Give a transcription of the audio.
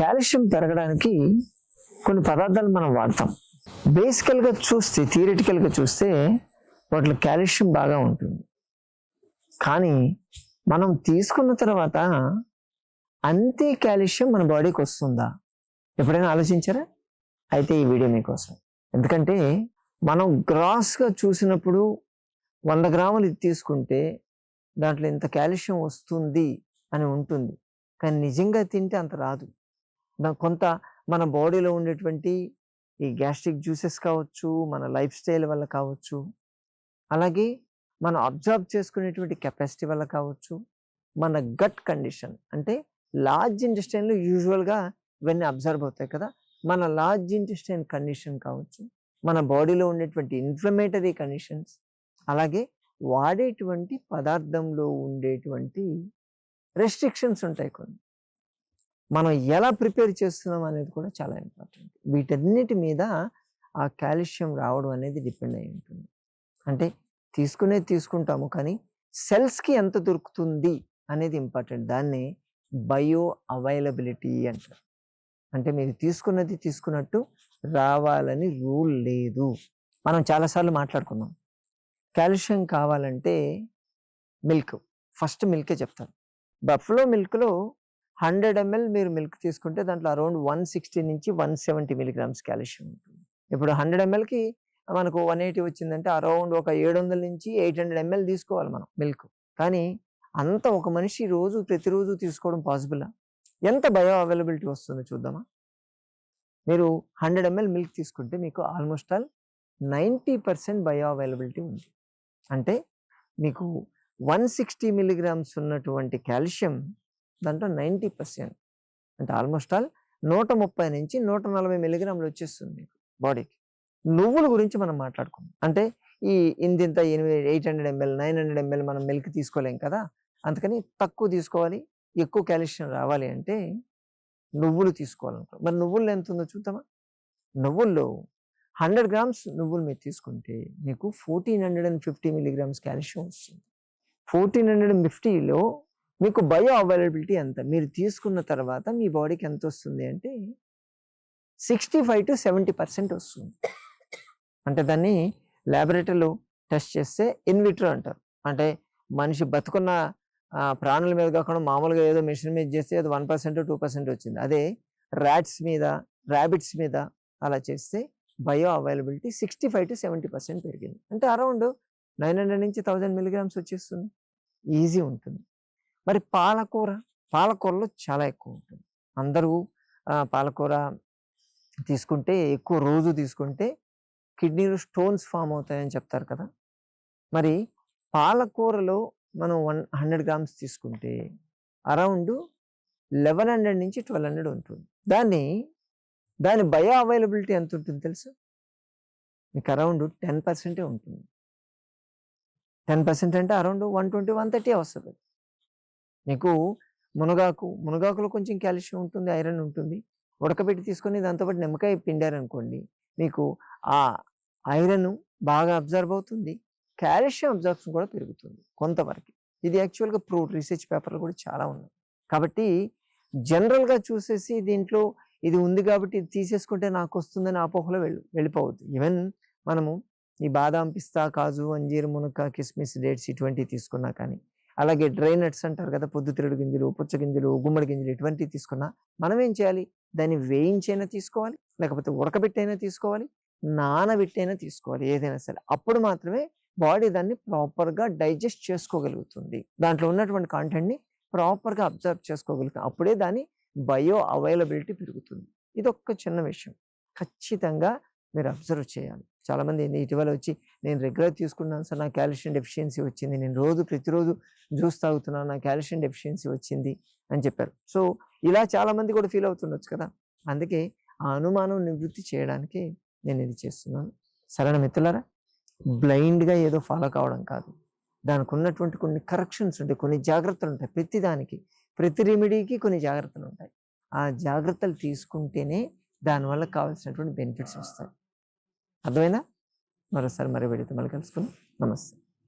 Calcium పెరగడానికి కొన్ని పదార్థాలు మనం వాడతాం. బేసికల్గా చూస్తే, థియరిటికల్గా చూస్తే వాటిలో కాల్షియం బాగా ఉంటుంది. కానీ మనం తీసుకున్న తర్వాత అంతే కాల్షియం మన బాడీకి వస్తుందా? ఎప్పుడైనా ఆలోచించారా? అయితే ఈ వీడియో మీకోసం. ఎందుకంటే మనం గ్రాస్గా చూసినప్పుడు 100 గ్రాములు ఇది తీసుకుంటే దాంట్లో ఇంత కాల్షియం వస్తుంది అని ఉంటుంది. కానీ నిజంగా తింటే అంత రాదు. కొంత మన బాడీలో ఉండేటువంటి ఈ గ్యాస్ట్రిక్ జ్యూసెస్ కావచ్చు, మన లైఫ్ స్టైల్ వల్ల కావచ్చు, అలాగే మనం అబ్జర్వ్ చేసుకునేటువంటి కెపాసిటీ వల్ల కావచ్చు, మన గట్ కండిషన్ అంటే లార్జ్ ఇంటెస్టైన్లో యూజువల్గా ఇవన్నీ అబ్జర్వ్ అవుతాయి కదా, మన లార్జ్ ఇంటెస్టైన్ కండిషన్ కావచ్చు, మన బాడీలో ఉండేటువంటి ఇన్ఫ్లమేటరీ కండిషన్స్, అలాగే వాడేటువంటి పదార్థంలో ఉండేటువంటి రెస్ట్రిక్షన్స్ ఉంటాయి కొన్ని. మనం ఎలా ప్రిపేర్ చేస్తున్నాం అనేది కూడా చాలా ఇంపార్టెంట్. వీటన్నిటి మీద ఆ కాల్షియం రావడం అనేది డిపెండ్ అయి ఉంటుంది. అంటే తీసుకుంటాము, కానీ సెల్స్కి ఎంత దొరుకుతుంది అనేది ఇంపార్టెంట్. దాన్ని బయో అవైలబిలిటీ అంటారు. అంటే మీరు తీసుకున్నట్టు రావాలని రూల్ లేదు. మనం చాలాసార్లు మాట్లాడుకున్నాం. కాల్షియం కావాలంటే ఫస్ట్ మిల్కే చెప్తారు. బఫ్లో మిల్క్లో 100 ml మీరు మిల్క్ తీసుకుంటే దాంట్లో అరౌండ్ 160 నుంచి 170 mg కాల్షియం ఉంటుంది. ఇప్పుడు 100 mlకి మనకు 180 వచ్చిందంటే అరౌండ్ ఒక 700 నుంచి 800 ml తీసుకోవాలి మనం మిల్క్. కానీ అంత ఒక మనిషి ప్రతిరోజు తీసుకోవడం పాసిబులా? ఎంత బయో అవైలబిలిటీ వస్తుందో చూద్దామా? మీరు 100 ml మిల్క్ తీసుకుంటే మీకు ఆల్మోస్ట్ ఆల్ 90% బయో అవైలబిలిటీ ఉంది. అంటే మీకు 160 mg ఉన్నటువంటి కాల్షియం దాంట్లో 90%, అంటే ఆల్మోస్ట్ ఆల్ 130 నుంచి 140 mg వచ్చేస్తుంది మీకు బాడీకి. నువ్వుల గురించి మనం మాట్లాడుకున్నాం. అంటే ఈ ఇంత 800 ml 900 ml మనం మిల్క్ తీసుకోలేం కదా, అందుకని తక్కువ తీసుకోవాలి, ఎక్కువ కాల్షియం రావాలి అంటే నువ్వులు తీసుకోవాలనుకో. మరి నువ్వుల్లో ఎంత ఉందో చూద్దామా? నువ్వుల్లో 100 grams నువ్వులు మీరు తీసుకుంటే మీకు 1450 mg కాల్షియం వస్తుంది. 1450లో మీకు బయో అవైలబిలిటీ ఎంత? మీరు తీసుకున్న తర్వాత మీ బాడీకి ఎంత వస్తుంది అంటే 65 to 70% వస్తుంది. అంటే దాన్ని ల్యాబొరేటరీలో టెస్ట్ చేస్తే ఇన్విట్రో అంటారు. అంటే మనిషి బతుకున్న ప్రాణుల మీద కాకుండా మామూలుగా ఏదో మెషిన్ మీద చేస్తే అది 1% 2% వచ్చింది. అదే ర్యాబిట్స్ మీద అలా చేస్తే బయో అవైలబిలిటీ 65 to 70% పెరిగింది. అంటే అరౌండ్ 900 నుంచి 1000 mg వచ్చేస్తుంది. ఈజీ ఉంటుంది. మరి పాలకూరలో చాలా ఎక్కువ ఉంటుంది. అందరూ పాలకూర తీసుకుంటే ఎక్కువ రోజు తీసుకుంటే కిడ్నీలో స్టోన్స్ ఫామ్ అవుతాయని చెప్తారు కదా. మరి పాలకూరలో మనం 100 grams తీసుకుంటే అరౌండ్ 1100 నుంచి 1200 ఉంటుంది. దాని బయో అవైలబిలిటీ ఎంత ఉంటుంది తెలుసు? మీకు అరౌండ్ 10% ఉంటుంది. 10% అంటే అరౌండ్ 120 130 వస్తుంది. మీకు మునగాకులో కొంచెం కాల్షియం ఉంటుంది, ఐరన్ ఉంటుంది. ఉడకబెట్టి తీసుకొని దాంతోపాటు నిమ్మకాయ పిండారనుకోండి, మీకు ఆ ఐరన్ బాగా అబ్జర్వ్ అవుతుంది, కాల్షియం అబ్జర్ప్షన్ కూడా పెరుగుతుంది కొంతవరకు. ఇది యాక్చువల్గా రీసెర్చ్ పేపర్లు కూడా చాలా ఉన్నాయి. కాబట్టి జనరల్గా చూసేసి దీంట్లో ఇది ఉంది కాబట్టి ఇది తీసేసుకుంటే నాకు వస్తుందని అపోహలో వెళ్ళిపోవద్దు. ఈవెన్ మనము ఈ బాదాం, పిస్తా, కాజు, అంజీర్, మునక్కాయ, కిస్మిస్, డేట్స్ ఇటువంటివి తీసుకున్నా కానీ, అలాగే డ్రై నట్స్ అంటారు కదా, పొద్దుతిరుగుడు గింజలు, పుచ్చగింజలు, గుమ్మడి గింజలు ఇటువంటివి తీసుకున్నా మనం ఏం చేయాలి? దాన్ని వేయించైనా తీసుకోవాలి, లేకపోతే ఉడకబెట్టైనా తీసుకోవాలి, నానబెట్టైనా తీసుకోవాలి, ఏదైనా సరే. అప్పుడు మాత్రమే బాడీ దాన్ని ప్రాపర్గా డైజెస్ట్ చేసుకోగలుగుతుంది. దాంట్లో ఉన్నటువంటి కాంటెంట్ని ప్రాపర్గా అబ్జర్వ్ చేసుకోగలుగుతుంది. అప్పుడే దాని బయో అవైలబిలిటీ పెరుగుతుంది. ఇది ఒక్క చిన్న విషయం ఖచ్చితంగా మీరు అబ్జర్వ్ చేయాలి. చాలామంది ఇటీవల వచ్చి నేను రెగ్యులర్ తీసుకున్నాను సార్, నా కాల్షియం డెఫిషియన్సీ వచ్చింది, నేను ప్రతిరోజు జ్యూస్ తాగుతున్నాను, నా కాల్షియం డెఫిషియన్సీ వచ్చింది అని చెప్పారు. సో ఇలా చాలామంది కూడా ఫీల్ అవుతుండొచ్చు కదా. అందుకే ఆ అనుమానం నివృత్తి చేయడానికి నేను ఇది చేస్తున్నాను. సరైన మిత్రులారా, బ్లైండ్గా ఏదో ఫాలో కావడం కాదు. దానికి ఉన్నటువంటి కొన్ని కరెక్షన్స్ ఉంటాయి, కొన్ని జాగ్రత్తలు ఉంటాయి. ప్రతి రెమెడీకి కొన్ని జాగ్రత్తలు ఉంటాయి. ఆ జాగ్రత్తలు తీసుకుంటేనే దానివల్ల కావాల్సినటువంటి బెనిఫిట్స్ వస్తాయి. అర్థమైనా? మరోసారి మరీ వీడియోతో మళ్ళీ కలుసుకుందాం. నమస్తే.